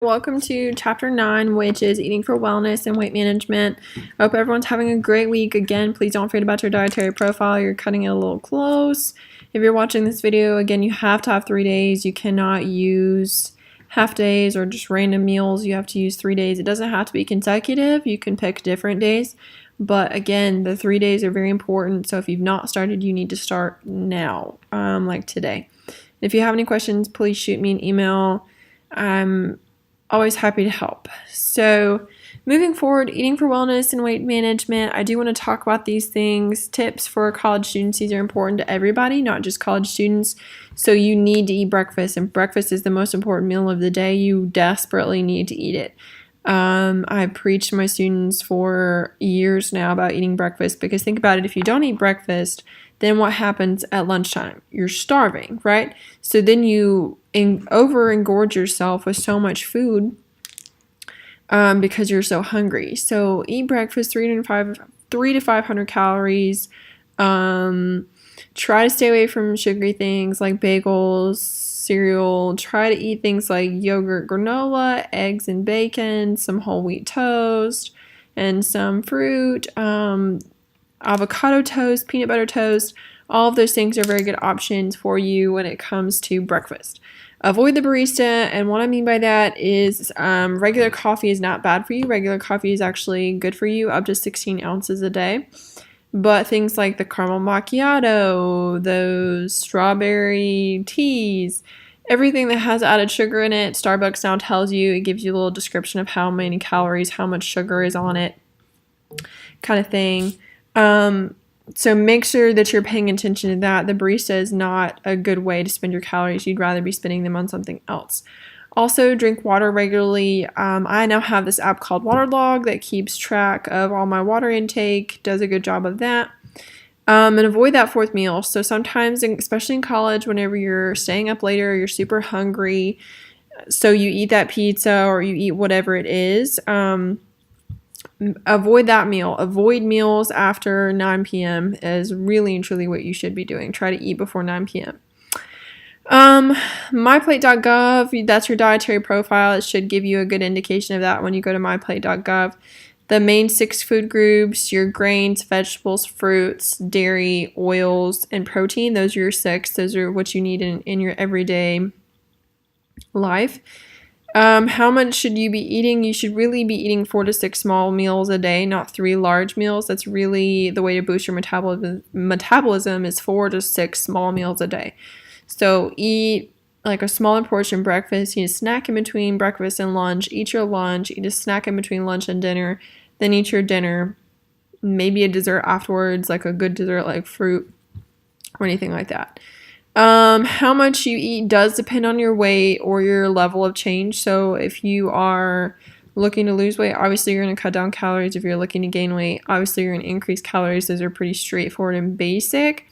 Welcome to chapter 9, which is eating for wellness and weight management. I hope everyone's having a great week. Again, please don't forget about your dietary profile. You're cutting it a little close. If you're watching this video, again, you have to have 3 days. You cannot use half days or just random meals. You have to use 3 days. It doesn't have to be consecutive. You can pick different days. But again, the 3 days are very important. So if you've not started, you need to start now, like today. If you have any questions, please shoot me an email. I'm always happy to help. So moving forward, eating for wellness and weight management, I do want to talk about these things. Tips for college students. These are important to everybody, not just college students. So you need to eat breakfast, and breakfast is the most important meal of the day. You desperately need to eat it. I preached to my students for years now about eating breakfast, because think about it, if you don't eat breakfast, then what happens at lunchtime? You're starving, right? So then you over-engorge yourself with so much food because you're so hungry. So eat breakfast, 3 to 500 calories. Try to stay away from sugary things like bagels, cereal. Try to eat things like yogurt, granola, eggs and bacon, some whole wheat toast, and some fruit. Avocado toast, peanut butter toast. All of those things are very good options for you when it comes to breakfast. Avoid the barista, and what I mean by that is regular coffee is not bad for you. Regular coffee is actually good for you, up to 16 ounces a day. But things like the caramel macchiato, those strawberry teas, everything that has added sugar in it, Starbucks now tells you, it gives you a little description of how many calories, how much sugar is on it, kind of thing. So make sure that you're paying attention to that. The barista is not a good way to spend your calories. You'd rather be spending them on something else. Also, drink water regularly. I now have this app called Waterlog that keeps track of all my water intake, does a good job of that. And avoid that fourth meal. So sometimes, especially in college, whenever you're staying up later, you're super hungry, so you eat that pizza or you eat whatever it is. Avoid that meal. Avoid meals after 9 p.m. is really and truly what you should be doing. Try to eat before 9 p.m. MyPlate.gov, that's your dietary profile. It should give you a good indication of that when you go to MyPlate.gov. The main 6 food groups, your grains, vegetables, fruits, dairy, oils, and protein. Those are your 6. Those are what you need in your everyday life. How much should you be eating? You should really be eating 4 to 6 small meals a day, not 3 large meals. That's really the way to boost your metabolism is 4 to 6 small meals a day. So eat like a smaller portion breakfast, eat a snack in between breakfast and lunch, eat your lunch, eat a snack in between lunch and dinner, then eat your dinner, maybe a dessert afterwards, like a good dessert like fruit or anything like that. How much you eat does depend on your weight or your level of change. So if you are looking to lose weight, obviously you're going to cut down calories. If you're looking to gain weight, obviously you're going to increase calories. Those are pretty straightforward and basic.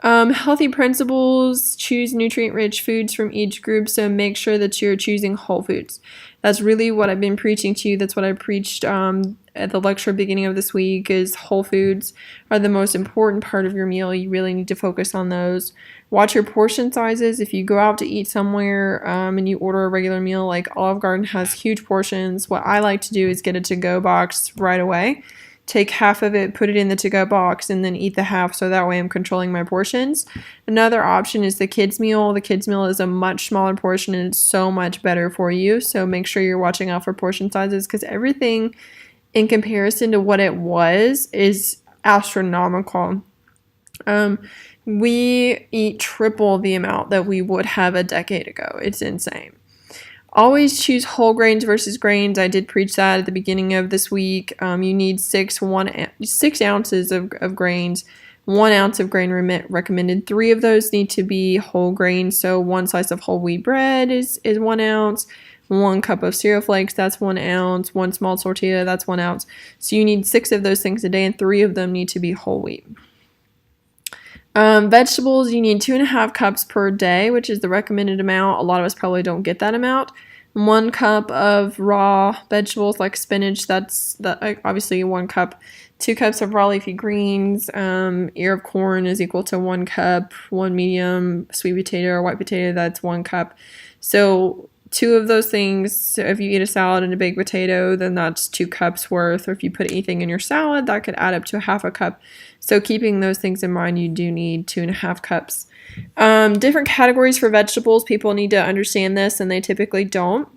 Healthy principles, choose nutrient-rich foods from each group, so make sure that you're choosing whole foods. That's really what I've been preaching to you. That's what I preached at the lecture beginning of this week, is whole foods are the most important part of your meal. You really need to focus on those. Watch your portion sizes. If you go out to eat somewhere and you order a regular meal, like Olive Garden has huge portions, what I like to do is get a to-go box right away. Take half of it, put it in the to-go box, and then eat the half, so that way I'm controlling my portions. Another option is the kids meal. The kids meal is a much smaller portion and it's so much better for you. So make sure you're watching out for portion sizes, because everything in comparison to what it was is astronomical. We eat triple the amount that we would have a decade ago. It's insane. Always choose whole grains versus grains. I did preach that at the beginning of this week. You need 6 ounces of grains. 1 ounce of grain recommended. 3 of those need to be whole grains. So 1 slice of whole wheat bread is 1 ounce. 1 cup of cereal flakes, that's 1 ounce. 1 small tortilla, that's 1 ounce. So you need 6 of those things a day, and 3 of them need to be whole wheat. Vegetables, you need 2.5 cups per day, which is the recommended amount. A lot of us probably don't get that amount. 1 cup of raw vegetables like spinach, that's obviously 1 cup. 2 cups of raw leafy greens. Ear of corn is equal to 1 cup. 1 medium sweet potato or white potato, that's 1 cup. So two of those things, so if you eat a salad and a baked potato, then that's 2 cups worth. Or if you put anything in your salad, that could add up to a half a cup. So keeping those things in mind, you do need 2.5 cups. Different categories for vegetables. People need to understand this, and they typically don't.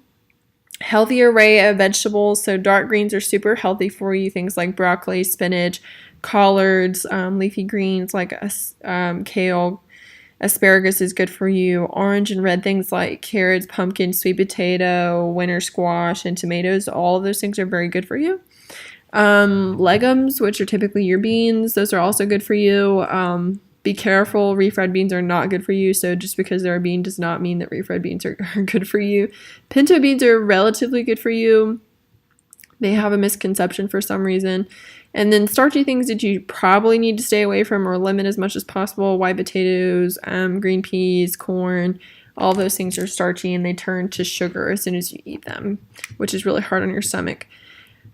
Healthy array of vegetables. So dark greens are super healthy for you. Things like broccoli, spinach, collards, leafy greens like kale. Asparagus is good for you. Orange and red things like carrots, pumpkin, sweet potato, winter squash, and tomatoes. All of those things are very good for you. Legumes, which are typically your beans, those are also good for you. Be careful, refried beans are not good for you, so just because they're a bean does not mean that refried beans are good for you. Pinto beans are relatively good for you. They have a misconception for some reason. And then starchy things that you probably need to stay away from or limit as much as possible. White potatoes, green peas, corn, all those things are starchy and they turn to sugar as soon as you eat them, which is really hard on your stomach.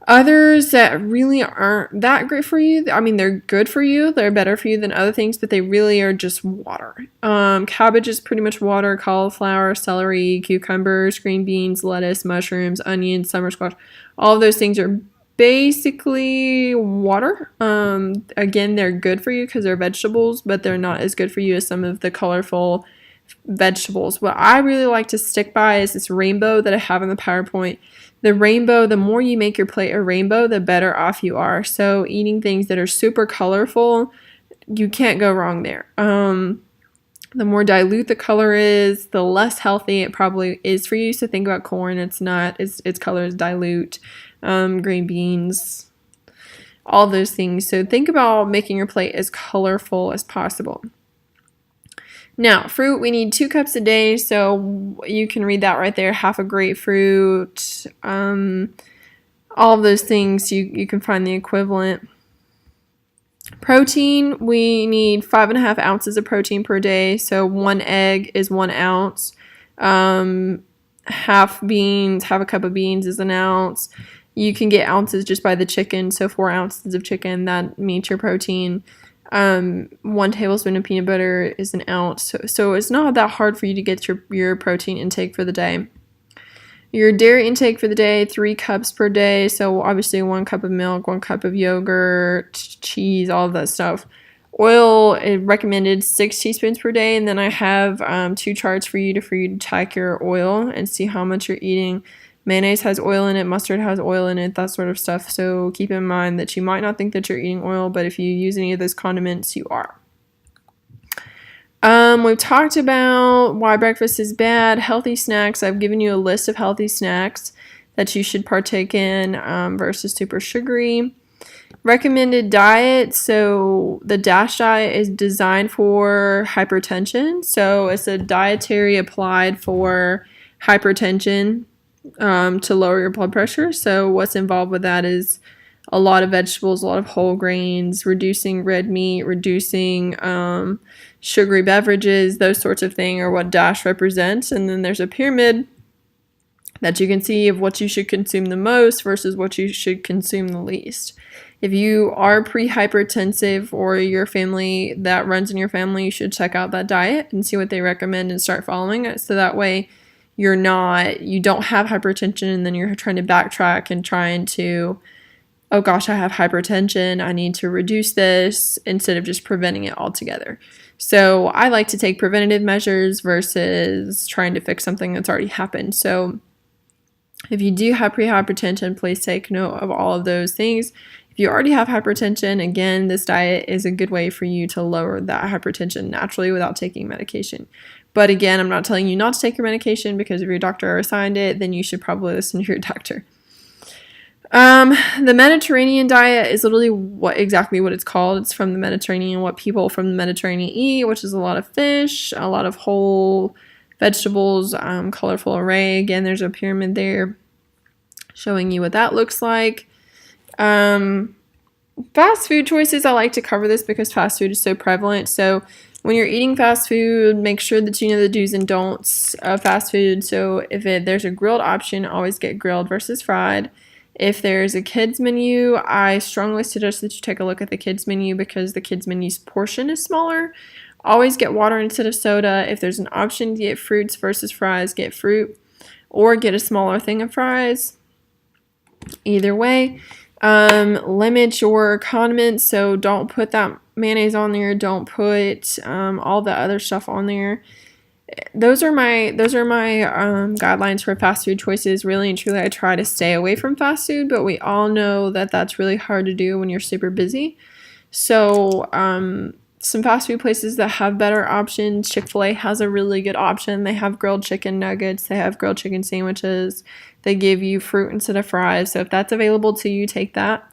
Others that really aren't that great for you, I mean, they're good for you. They're better for you than other things, but they really are just water. Cabbage is pretty much water. Cauliflower, celery, cucumbers, green beans, lettuce, mushrooms, onions, summer squash. All of those things are basically water. Again, they're good for you because they're vegetables, but they're not as good for you as some of the colorful vegetables. What I really like to stick by is this rainbow that I have in the PowerPoint. The rainbow, the more you make your plate a rainbow, the better off you are. So eating things that are super colorful, you can't go wrong there. The more dilute the color is, the less healthy it probably is for you. So think about corn. It's not, its color is dilute. Green beans, all those things. So think about making your plate as colorful as possible. Now, fruit, we need 2 cups a day, so you can read that right there. Half a grapefruit, all of those things, you can find the equivalent. Protein, we need 5.5 ounces of protein per day, so 1 egg is 1 ounce. Half a cup of beans is 1 ounce. You can get ounces just by the chicken, so 4 ounces of chicken, that meets your protein. 1 tablespoon of peanut butter is 1 ounce. So it's not that hard for you to get your protein intake for the day. Your dairy intake for the day, 3 cups per day. So obviously 1 cup of milk, 1 cup of yogurt, cheese, all of that stuff. Oil is recommended 6 teaspoons per day. And then I have 2 charts for you to track your oil and see how much you're eating. Mayonnaise has oil in it, mustard has oil in it, that sort of stuff. So keep in mind that you might not think that you're eating oil, but if you use any of those condiments, you are. We've talked about why breakfast is bad. Healthy snacks. I've given you a list of healthy snacks that you should partake in versus super sugary. Recommended diet. So the DASH diet is designed for hypertension. So it's a dietary applied for hypertension. To lower your blood pressure. So what's involved with that is a lot of vegetables, a lot of whole grains, reducing red meat, reducing sugary beverages, those sorts of things are what DASH represents. And then there's a pyramid that you can see of what you should consume the most versus what you should consume the least. If you are pre-hypertensive or your family that runs in your family, you should check out that diet and see what they recommend and start following it. So that way you don't have hypertension and then you're trying to backtrack and trying to, oh gosh, I have hypertension, I need to reduce this, instead of just preventing it altogether. So I like to take preventative measures versus trying to fix something that's already happened. So if you do have pre-hypertension, please take note of all of those things. If you already have hypertension, again, this diet is a good way for you to lower that hypertension naturally without taking medication. But again, I'm not telling you not to take your medication, because if your doctor assigned it, then you should probably listen to your doctor. The Mediterranean diet is literally exactly what it's called. It's from the Mediterranean, what people from the Mediterranean eat, which is a lot of fish, a lot of whole vegetables, colorful array. Again, there's a pyramid there showing you what that looks like. Fast food choices, I like to cover this because fast food is so prevalent. So when you're eating fast food, make sure that you know the do's and don'ts of fast food. So if there's a grilled option, always get grilled versus fried. If there's a kids menu, I strongly suggest that you take a look at the kids menu because the kids menu's portion is smaller. Always get water instead of soda. If there's an option to get fruits versus fries, get fruit. or get a smaller thing of fries. Either way, limit your condiments, so don't put that mayonnaise on there, don't put all the other stuff on there. Those are my guidelines for fast food choices. Really and truly, I try to stay away from fast food, but we all know that that's really hard to do when you're super busy. So some fast food places that have better options. Chick-fil-A has a really good option. They have grilled chicken nuggets, they have grilled chicken sandwiches, they give you fruit instead of fries. So if that's available to you, take that.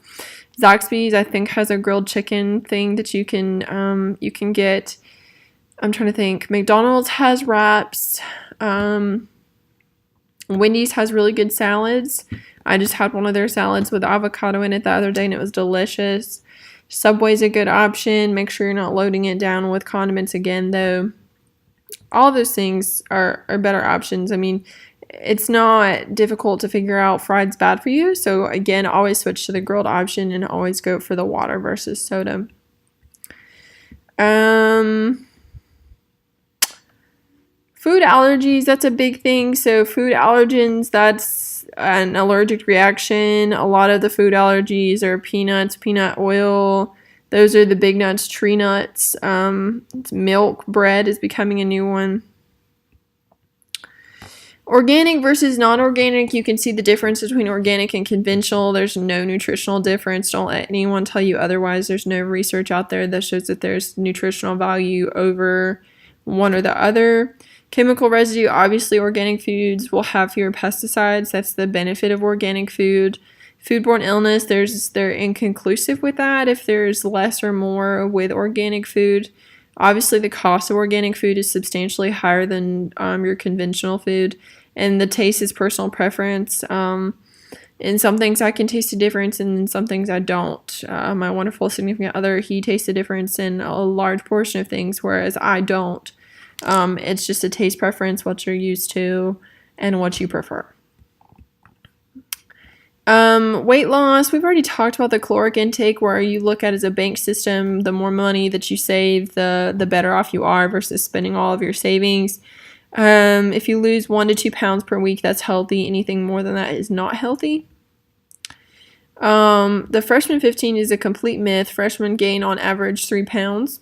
Zaxby's, I think, has a grilled chicken thing that you can get. I'm trying to think. McDonald's has wraps. Wendy's has really good salads. I just had one of their salads with avocado in it the other day, and it was delicious. Subway's a good option. Make sure you're not loading it down with condiments again, though. All those things are better options. I mean, it's not difficult to figure out fried's bad for you. So, again, always switch to the grilled option and always go for the water versus soda. Food allergies, that's a big thing. So food allergens, that's an allergic reaction. A lot of the food allergies are peanuts, peanut oil. Those are the big nuts, tree nuts. Milk, bread is becoming a new one. Organic versus non-organic, you can see the difference between organic and conventional. There's no nutritional difference. Don't let anyone tell you otherwise. There's no research out there that shows that there's nutritional value over one or the other. Chemical residue, obviously organic foods will have fewer pesticides. That's the benefit of organic food. Foodborne illness, they're inconclusive with that if there's less or more with organic food. Obviously, the cost of organic food is substantially higher than your conventional food, and the taste is personal preference. In some things, I can taste a difference, and in some things, I don't. My wonderful significant other, he tastes a difference in a large portion of things, whereas I don't. It's just a taste preference, what you're used to, and what you prefer. Weight loss, we've already talked about the caloric intake, where you look at it as a bank system. The more money that you save, the better off you are versus spending all of your savings. If you lose 1 to 2 pounds per week, that's healthy. Anything more than that is not healthy. The freshman 15 is a complete myth. Freshmen gain on average 3 pounds.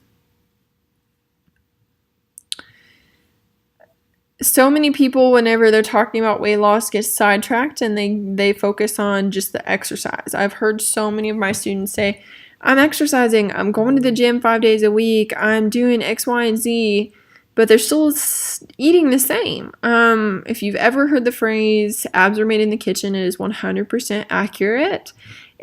So many people, whenever they're talking about weight loss, get sidetracked and they focus on just the exercise. I've heard so many of my students say, I'm exercising, I'm going to the gym 5 days a week, I'm doing X, Y, and Z, but they're still eating the same. If you've ever heard the phrase, abs are made in the kitchen, it is 100% accurate.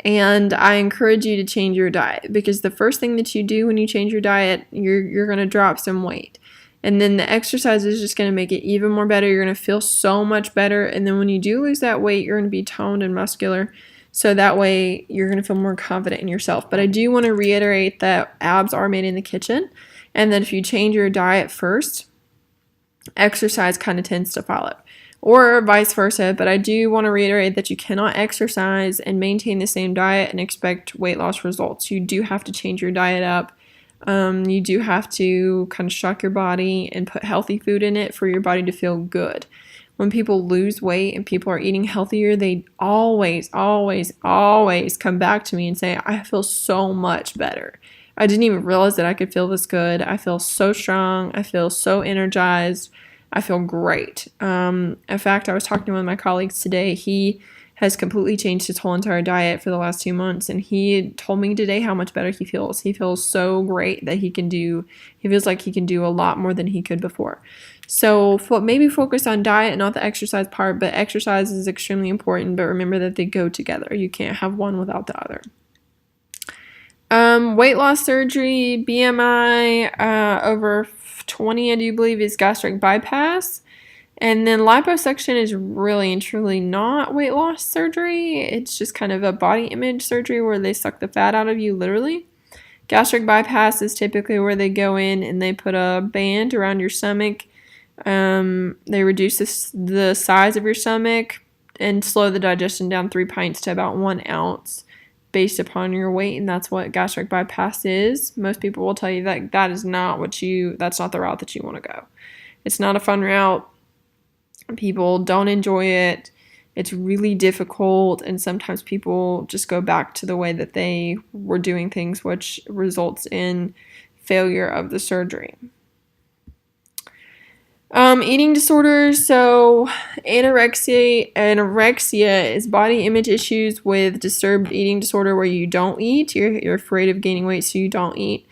And I encourage you to change your diet, because the first thing that you do when you change your diet, you're going to drop some weight. And then the exercise is just going to make it even more better. You're going to feel so much better. And then when you do lose that weight, you're going to be toned and muscular. So that way you're going to feel more confident in yourself. But I do want to reiterate that abs are made in the kitchen. And that if you change your diet first, exercise kind of tends to follow. Or vice versa. But I do want to reiterate that you cannot exercise and maintain the same diet and expect weight loss results. You do have to change your diet up. You do have to kind of shock your body and put healthy food in it for your body to feel good. When people lose weight and people are eating healthier, they always, always, always come back to me and say, I feel so much better. I didn't even realize that I could feel this good. I feel so strong. I feel so energized. I feel great. In fact, I was talking to one of my colleagues today. He has completely changed his whole entire diet for the last 2 months. And he told me today how much better he feels. He feels so great that he feels like he can do a lot more than he could before. So maybe focus on diet, not the exercise part, but exercise is extremely important. But remember that they go together. You can't have one without the other. Weight loss surgery, BMI, over 20, I do believe, is gastric bypass. And then liposuction is really and truly not weight loss surgery. It's just kind of a body image surgery where they suck the fat out of you, literally. Gastric bypass is typically where they go in and they put a band around your stomach. They reduce the size of your stomach and slow the digestion down 3 pints to about 1 ounce based upon your weight. And that's what gastric bypass is. Most people will tell you that that's not the route that you want to go. It's not a fun route. People don't enjoy it. It's really difficult, and sometimes people just go back to the way that they were doing things, which results in failure of the surgery. Eating disorders. So anorexia is body image issues with disturbed eating disorder where you don't eat. You're afraid of gaining weight, so you don't eat.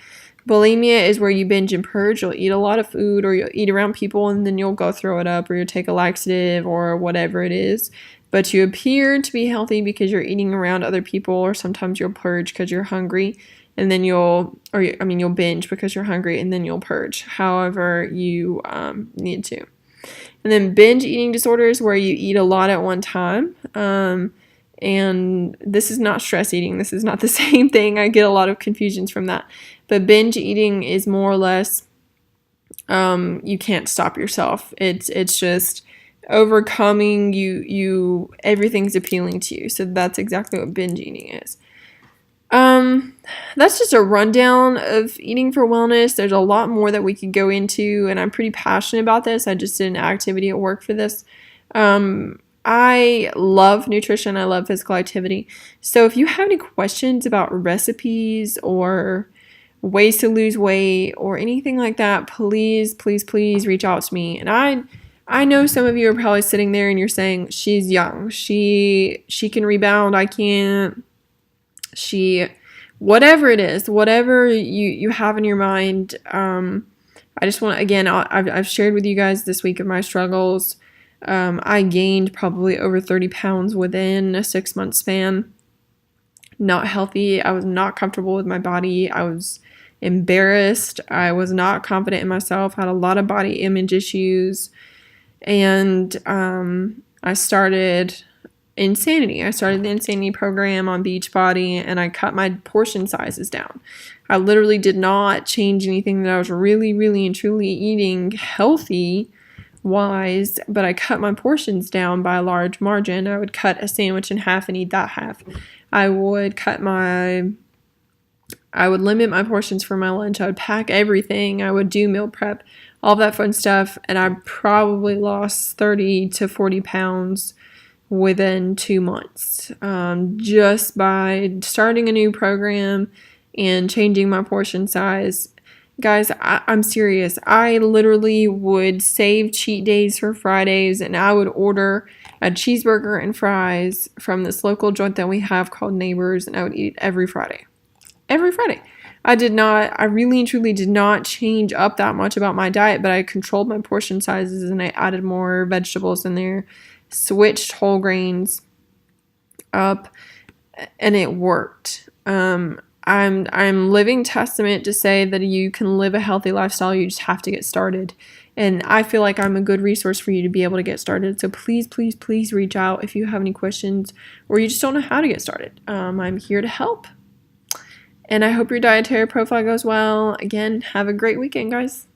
Bulimia is where you binge and purge. You'll eat a lot of food, or you'll eat around people and then you'll go throw it up, or you'll take a laxative or whatever it is. But you appear to be healthy because you're eating around other people, or sometimes you'll purge because you're hungry, and then you'll binge because you're hungry, and then you'll purge however you need to. And then binge eating disorders where you eat a lot at one time. And this is not stress eating. This is not the same thing. I get a lot of confusions from that. But binge eating is more or less you can't stop yourself. It's just overcoming you everything's appealing to you. So that's exactly what binge eating is. That's just a rundown of eating for wellness. There's a lot more that we could go into, and I'm pretty passionate about this. I just did an activity at work for this. I love nutrition. I love physical activity. So if you have any questions about recipes or ways to lose weight or anything like that, please reach out to me. And I know some of you are probably sitting there and you're saying, she's young. She can rebound. I can't. Whatever it is, whatever you have in your mind. I just want to, again, I've shared with you guys this week of my struggles. I gained probably over 30 pounds within a 6-month span. Not healthy. I was not comfortable with my body. I was embarrassed. I was not confident in myself. Had a lot of body image issues. And I started Insanity. I started the Insanity program on Beachbody, and I cut my portion sizes down. I literally did not change anything that I was really and truly eating healthy wise, but I cut my portions down by a large margin. I would cut a sandwich in half and eat that half. I would limit my portions for my lunch. I would pack everything. I would do meal prep, all that fun stuff, and I probably lost 30 to 40 pounds within 2 months, just by starting a new program and changing my portion size. Guys, I'm serious. I literally would save cheat days for Fridays, and I would order a cheeseburger and fries from this local joint that we have called Neighbors, and I would eat every Friday. Every Friday. I really and truly did not change up that much about my diet, but I controlled my portion sizes and I added more vegetables in there, switched whole grains up, and it worked. I'm living testament to say that you can live a healthy lifestyle. You just have to get started. And I feel like I'm a good resource for you to be able to get started. So please reach out if you have any questions or you just don't know how to get started. I'm here to help. And I hope your dietary profile goes well. Again, have a great weekend, guys.